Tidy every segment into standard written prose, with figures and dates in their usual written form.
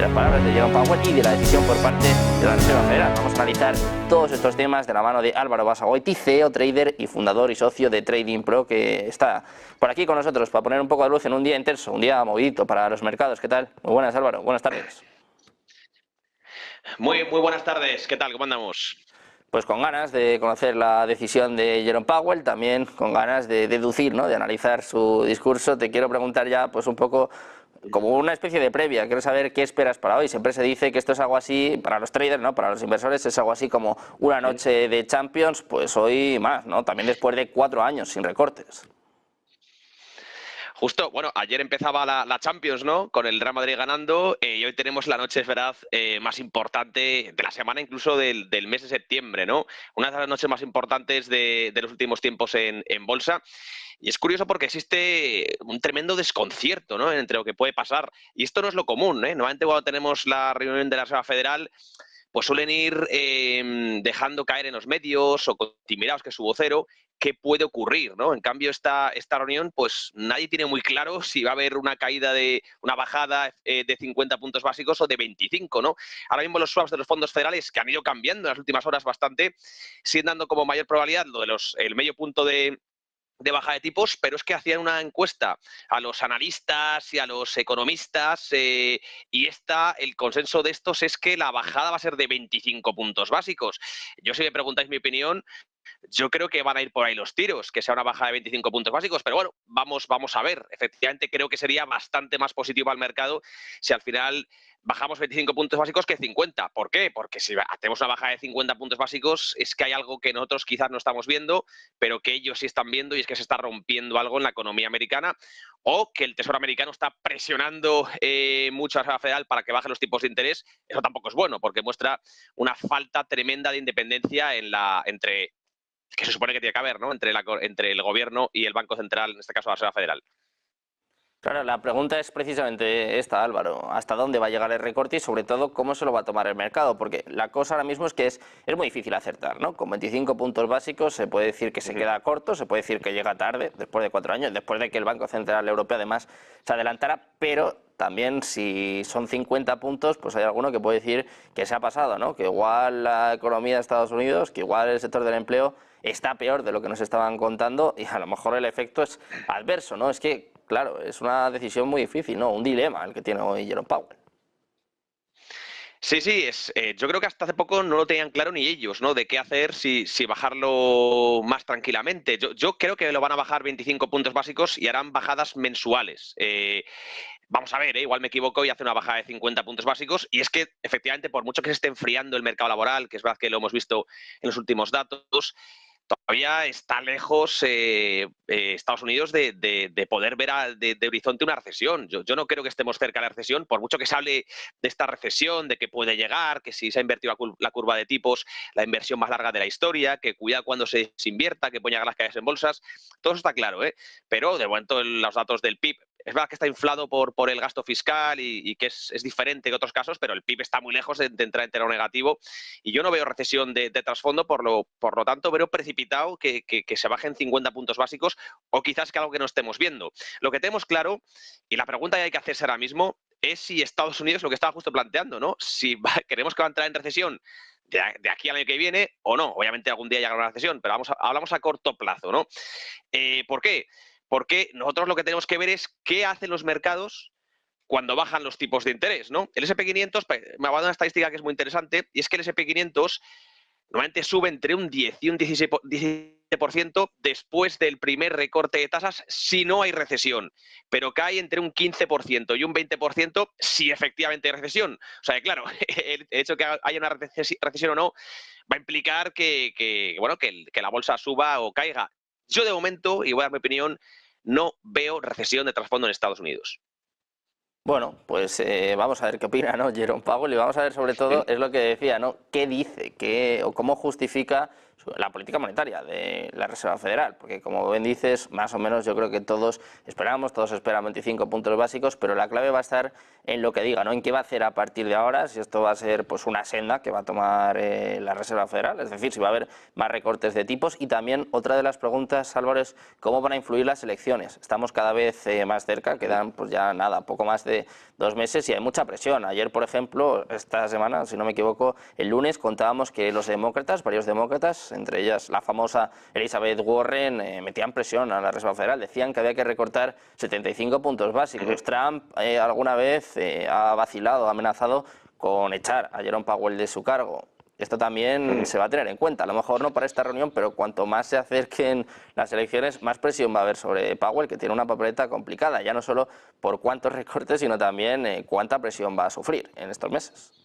las palabras de Jerome Powell y de la decisión por parte de la Reserva Federal. Vamos a analizar todos estos temas de la mano de Álvaro Basagoiti, CEO, trader y fundador y socio de Trading Pro, que está por aquí con nosotros para poner un poco de luz en un día intenso, un día movidito para los mercados. ¿Qué tal? Muy buenas, Álvaro. Buenas tardes. Muy buenas tardes. ¿Qué tal? ¿Cómo andamos? Pues con ganas de conocer la decisión de Jerome Powell, también con ganas de deducir, ¿no?, de analizar su discurso. Te quiero preguntar ya, pues un poco como una especie de previa. Quiero saber qué esperas para hoy. Siempre se dice que esto es algo así, para los traders, ¿no?, para los inversores, es algo así como una noche de Champions. Pues hoy más, ¿no? También después de 4 años sin recortes. Justo, bueno, ayer empezaba la Champions, ¿no?, con el Real Madrid ganando, y hoy tenemos la noche, es verdad, más importante de la semana, incluso del mes de septiembre, ¿no? Una de las noches más importantes de los últimos tiempos en bolsa. Y es curioso porque existe un tremendo desconcierto, ¿no?, entre lo que puede pasar. Y esto no es lo común, ¿eh? Normalmente cuando tenemos la reunión de la Reserva Federal, pues suelen ir dejando caer en los medios o con Timiraos, que es su vocero, qué puede ocurrir, ¿no? En cambio, esta reunión, pues nadie tiene muy claro si va a haber una bajada de 50 puntos básicos o de 25, ¿no? Ahora mismo los swaps de los fondos federales, que han ido cambiando en las últimas horas bastante, siguen dando como mayor probabilidad lo de el medio punto de baja de tipos, pero es que hacían una encuesta a los analistas y a los economistas y el consenso de estos es que la bajada va a ser de 25 puntos básicos. Yo, si me preguntáis mi opinión, yo creo que van a ir por ahí los tiros, que sea una bajada de 25 puntos básicos, pero bueno, vamos a ver. Efectivamente, creo que sería bastante más positivo al mercado si al final bajamos 25 puntos básicos que 50. ¿Por qué? Porque si hacemos una bajada de 50 puntos básicos es que hay algo que nosotros quizás no estamos viendo, pero que ellos sí están viendo, y es que se está rompiendo algo en la economía americana, o que el Tesoro americano está presionando mucho a la Reserva Federal para que baje los tipos de interés. Eso tampoco es bueno, porque muestra una falta tremenda de independencia que se supone que tiene que haber, ¿no?, entre el gobierno y el Banco Central, en este caso la Reserva Federal. Claro, la pregunta es precisamente esta, Álvaro. ¿Hasta dónde va a llegar el recorte y, sobre todo, cómo se lo va a tomar el mercado? Porque la cosa ahora mismo es que es muy difícil acertar, ¿no? Con 25 puntos básicos se puede decir que se queda corto, se puede decir que llega tarde, después de 4 años, después de que el Banco Central Europeo además se adelantara, pero también si son 50 puntos, pues hay alguno que puede decir que se ha pasado, ¿no? Que igual la economía de Estados Unidos, que igual el sector del empleo está peor de lo que nos estaban contando y a lo mejor el efecto es adverso, ¿no? Es que, claro, es una decisión muy difícil, ¿no? Un dilema el que tiene hoy Jerome Powell. Sí, yo creo que hasta hace poco no lo tenían claro ni ellos, ¿no?, de qué hacer, si bajarlo más tranquilamente. Yo creo que lo van a bajar 25 puntos básicos y harán bajadas mensuales. Vamos a ver, igual me equivoco y hace una bajada de 50 puntos básicos. Y es que, efectivamente, por mucho que se esté enfriando el mercado laboral, que es verdad que lo hemos visto en los últimos datos, todavía está lejos Estados Unidos de poder ver de horizonte una recesión. Yo no creo que estemos cerca de la recesión, por mucho que se hable de esta recesión, de que puede llegar, que si se ha invertido la curva de tipos, la inversión más larga de la historia, que cuidado cuando se desinvierta, que ponga las caídas en bolsas. Todo eso está claro, ¿eh? Pero de momento los datos del PIB, es verdad que está inflado por el gasto fiscal y que es diferente que otros casos, pero el PIB está muy lejos de entrar en terreno negativo y yo no veo recesión de trasfondo, por lo tanto veo precipitado que se bajen 50 puntos básicos, o quizás que algo que no estemos viendo. Lo que tenemos claro, y la pregunta que hay que hacerse ahora mismo, es si Estados Unidos, lo que estaba justo planteando, ¿no?, si queremos que va a entrar en recesión de aquí al año que viene o no. Obviamente algún día llegará una recesión, pero hablamos a corto plazo, ¿no? ¿Por qué? Porque nosotros lo que tenemos que ver es qué hacen los mercados cuando bajan los tipos de interés, ¿no? El SP500, me ha dado una estadística que es muy interesante, y es que el SP500 normalmente sube entre un 10 y un 17% después del primer recorte de tasas si no hay recesión, pero cae entre un 15% y un 20% si efectivamente hay recesión. O sea, que claro, el hecho de que haya una recesión o no va a implicar que la bolsa suba o caiga. Yo, de momento, y voy a dar mi opinión, no veo recesión de trasfondo en Estados Unidos. Bueno, pues vamos a ver qué opina, ¿no?, Jerome Powell, y vamos a ver sobre todo, es lo que decía, ¿no?, qué dice, o cómo justifica la política monetaria de la Reserva Federal, porque como bien dices, más o menos yo creo que todos esperan 25 puntos básicos, pero la clave va a estar en lo que diga, ¿no? En qué va a hacer a partir de ahora, si esto va a ser pues una senda que va a tomar la Reserva Federal, es decir, si va a haber más recortes de tipos. Y también otra de las preguntas, Álvaro, es cómo van a influir las elecciones. Estamos cada vez más cerca, quedan pues ya nada, poco más de 2 meses y hay mucha presión. Ayer, por ejemplo, esta semana, si no me equivoco, el lunes contábamos que los demócratas, varios demócratas, entre ellas la famosa Elizabeth Warren, metían presión a la Reserva Federal, decían que había que recortar 75 puntos básicos. Trump alguna vez ha vacilado, ha amenazado con echar a Jerome Powell de su cargo. Esto también se va a tener en cuenta, a lo mejor no para esta reunión, pero cuanto más se acerquen las elecciones, más presión va a haber sobre Powell, que tiene una papeleta complicada, ya no solo por cuántos recortes, sino también cuánta presión va a sufrir en estos meses.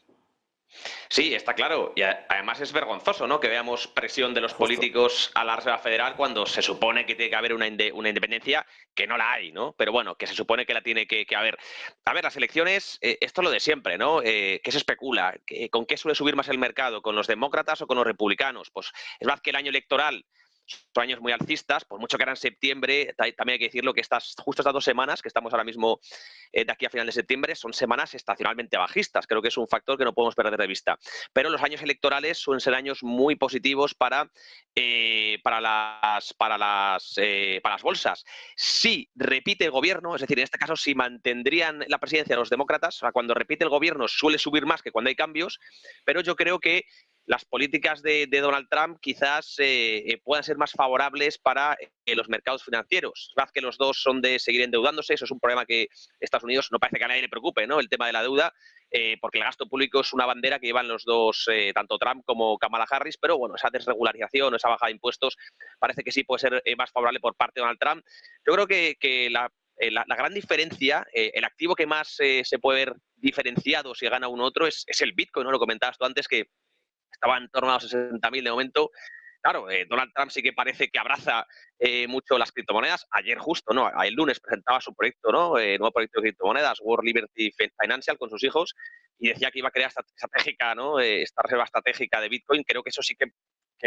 Sí, está claro. Y además es vergonzoso, ¿no? Que veamos presión de los Justo. políticos a la Reserva Federal cuando se supone que tiene que haber una independencia, que no la hay, ¿no? Pero bueno, que se supone que la tiene que haber. A ver, las elecciones, esto es lo de siempre, ¿no? ¿Qué se especula? ¿Con qué suele subir más el mercado? ¿Con los demócratas o con los republicanos? Pues es verdad que el año electoral son años muy alcistas, por mucho que era en septiembre, también hay que decirlo que justo estas 2 semanas que estamos ahora mismo de aquí a final de septiembre son semanas estacionalmente bajistas. Creo que es un factor que no podemos perder de vista. Pero los años electorales suelen ser años muy positivos para las bolsas. Si repite el gobierno, es decir, en este caso si mantendrían la presidencia los demócratas, o sea, cuando repite el gobierno suele subir más que cuando hay cambios, pero yo creo que las políticas de Donald Trump quizás puedan ser más favorables para los mercados financieros. Es verdad que los dos son de seguir endeudándose, eso es un problema que Estados Unidos no parece que a nadie le preocupe, ¿no? El tema de la deuda, porque el gasto público es una bandera que llevan los dos, tanto Trump como Kamala Harris, pero bueno, esa desregularización o esa baja de impuestos parece que sí puede ser más favorable por parte de Donald Trump. Yo creo que la gran diferencia, el activo que más se puede ver diferenciado si gana uno u otro es el Bitcoin, ¿no? Lo comentabas tú antes, que estaba en torno a los 60.000 de momento. Claro, Donald Trump sí que parece que abraza mucho las criptomonedas. Ayer justo, ¿no? El lunes presentaba su proyecto, ¿no? Nuevo proyecto de criptomonedas, World Liberty Financial, con sus hijos, y decía que iba a crear estratégica, ¿no? Esta reserva estratégica de Bitcoin. Creo que eso sí que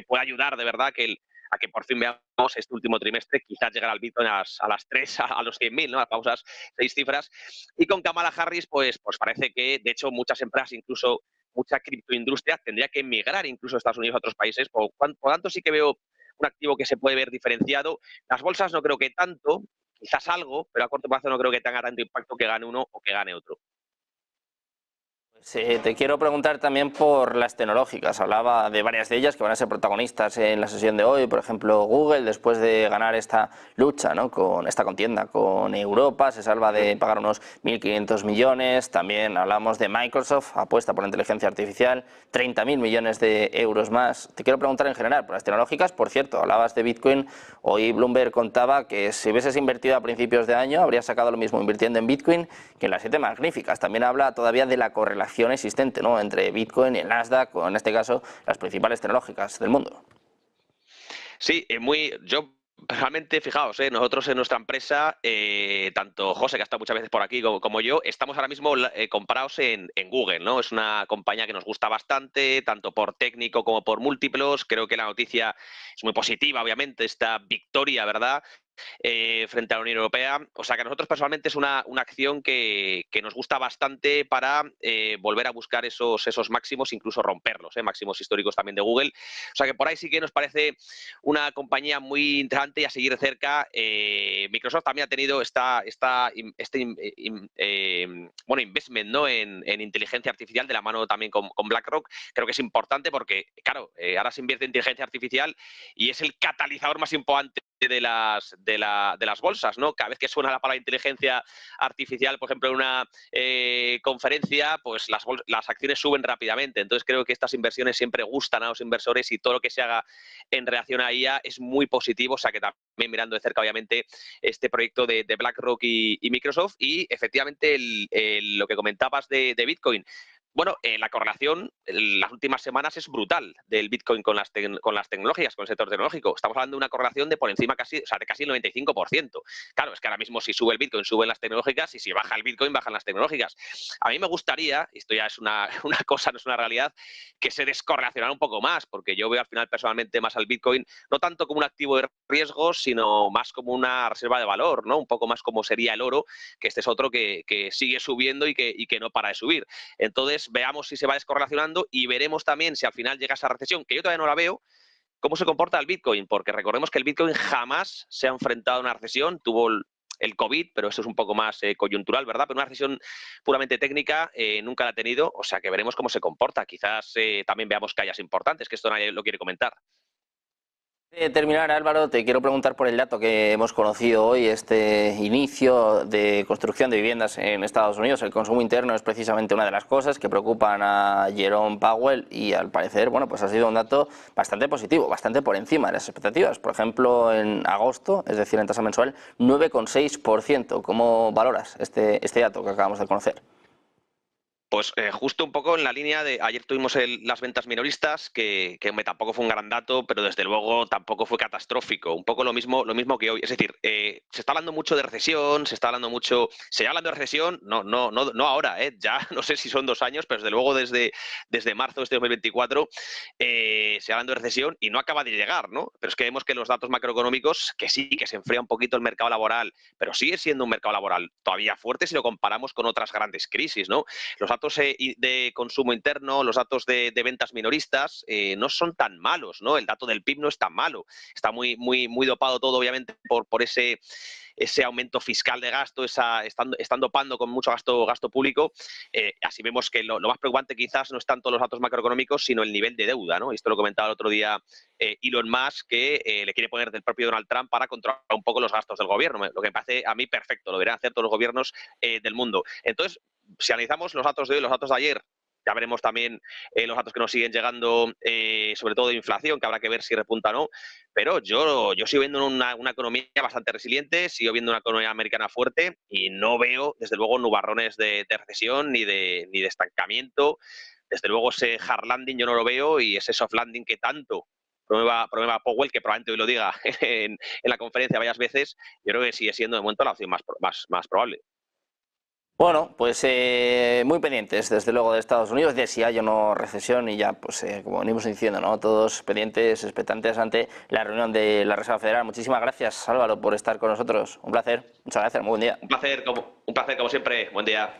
puede ayudar de verdad a que por fin veamos este último trimestre quizás llegar al Bitcoin a las 3, a los 100.000, ¿no? A las famosas 6 cifras. Y con Kamala Harris, pues parece que, de hecho, muchas empresas, incluso mucha criptoindustria, tendría que emigrar incluso a Estados Unidos a otros países. Por tanto, sí que veo un activo que se puede ver diferenciado. Las bolsas no creo que tanto, quizás algo, pero a corto plazo no creo que tenga tanto impacto que gane uno o que gane otro. Sí, te quiero preguntar también por las tecnológicas. Hablaba de varias de ellas que van a ser protagonistas en la sesión de hoy. Por ejemplo, Google, después de ganar esta lucha, ¿no? Con esta contienda con Europa, se salva de pagar unos 1.500 millones. También hablamos de Microsoft, apuesta por la inteligencia artificial, 30.000 millones de euros más. Te quiero preguntar en general por las tecnológicas. Por cierto, hablabas de Bitcoin. Hoy Bloomberg contaba que si hubieses invertido a principios de año, habrías sacado lo mismo invirtiendo en Bitcoin que en las 7 magníficas. También habla todavía de la correlación existente, ¿no? Entre Bitcoin y el Nasdaq, o en este caso las principales tecnológicas del mundo. Sí, yo realmente, fijaos, nosotros en nuestra empresa, tanto José, que ha estado muchas veces por aquí, como yo, estamos ahora mismo comprados en Google, ¿no? Es una compañía que nos gusta bastante, tanto por técnico como por múltiplos. Creo que la noticia es muy positiva, obviamente, esta victoria, ¿verdad? Frente a la Unión Europea. O sea que a nosotros personalmente es una acción que nos gusta bastante para volver a buscar esos máximos, incluso romperlos, máximos históricos también de Google. O sea que por ahí sí que nos parece una compañía muy interesante y a seguir de cerca. Microsoft también ha tenido investment, ¿no? en inteligencia artificial de la mano también con BlackRock. Creo que es importante porque, claro, ahora se invierte en inteligencia artificial y es el catalizador más importante de las bolsas, ¿no? Cada vez que suena la palabra inteligencia artificial, por ejemplo, en una conferencia, pues las acciones suben rápidamente. Entonces creo que estas inversiones siempre gustan a los inversores y todo lo que se haga en relación a IA es muy positivo. O sea que también mirando de cerca, obviamente, este proyecto de BlackRock y Microsoft. Y efectivamente lo que comentabas de Bitcoin. Bueno, la correlación en las últimas semanas es brutal del Bitcoin con con las tecnologías, con el sector tecnológico. Estamos hablando de una correlación de por encima casi, o sea, de casi el 95%. Claro, es que ahora mismo si sube el Bitcoin, suben las tecnológicas, y si baja el Bitcoin, bajan las tecnológicas. A mí me gustaría, y esto ya es una, una cosa, no es una realidad, que se descorrelacionara un poco más, porque yo veo al final personalmente más al Bitcoin no tanto como un activo de riesgo, sino más como una reserva de valor, ¿no? Un poco más como sería el oro, que este es otro que sigue subiendo y que no para de subir. Entonces, veamos si se va descorrelacionando y veremos también si al final llega esa recesión, que yo todavía no la veo, cómo se comporta el Bitcoin, porque recordemos que el Bitcoin jamás se ha enfrentado a una recesión, tuvo el COVID, pero eso es un poco más coyuntural, ¿verdad? Pero una recesión puramente técnica nunca la ha tenido, o sea que veremos cómo se comporta. Quizás también veamos calles importantes, que esto nadie lo quiere comentar. De terminar, Álvaro, te quiero preguntar por el dato que hemos conocido hoy, este inicio de construcción de viviendas en Estados Unidos. El consumo interno es precisamente una de las cosas que preocupan a Jerome Powell y al parecer, bueno, pues ha sido un dato bastante positivo, bastante por encima de las expectativas. Por ejemplo, en agosto, es decir, en tasa mensual, 9,6%. ¿Cómo valoras este dato que acabamos de conocer? Pues justo un poco en la línea de ayer tuvimos las ventas minoristas, que hombre, tampoco fue un gran dato, pero desde luego tampoco fue catastrófico. Un poco lo mismo que hoy. Es decir, se está hablando mucho de recesión, se está hablando mucho. Se está hablando de recesión, no ahora, ya no sé si son 2 años, pero desde luego desde marzo de este 2024 se está hablando de recesión y no acaba de llegar, ¿no? Pero es que vemos que los datos macroeconómicos, que sí, que se enfría un poquito el mercado laboral, pero sigue siendo un mercado laboral todavía fuerte si lo comparamos con otras grandes crisis, ¿no? Los datos de consumo interno, los datos de ventas minoristas no son tan malos, ¿no? El dato del PIB no es tan malo. Está muy dopado todo, obviamente, por ese aumento fiscal de gasto, están dopando con mucho gasto público. Así vemos que lo más preocupante quizás no es tanto los datos macroeconómicos, sino el nivel de deuda, ¿no? Esto lo comentaba el otro día Elon Musk, que le quiere poner del propio Donald Trump para controlar un poco los gastos del gobierno. Lo que me parece a mí perfecto, lo deberían hacer todos los gobiernos del mundo. Entonces, si analizamos los datos de hoy, los datos de ayer, ya veremos también los datos que nos siguen llegando, sobre todo de inflación, que habrá que ver si repunta o no. Pero yo sigo viendo una economía bastante resiliente, sigo viendo una economía americana fuerte y no veo, desde luego, nubarrones de recesión ni de estancamiento. Desde luego, ese hard landing yo no lo veo, y ese soft landing que tanto promueva Powell, que probablemente hoy lo diga en la conferencia varias veces, yo creo que sigue siendo de momento la opción más probable. Bueno, pues muy pendientes, desde luego, de Estados Unidos, de si hay o no recesión, y ya, pues como venimos diciendo, ¿no? Todos pendientes, expectantes ante la reunión de la Reserva Federal. Muchísimas gracias, Álvaro, por estar con nosotros. Un placer. Muchas gracias. Muy buen día. Un placer como siempre. Buen día.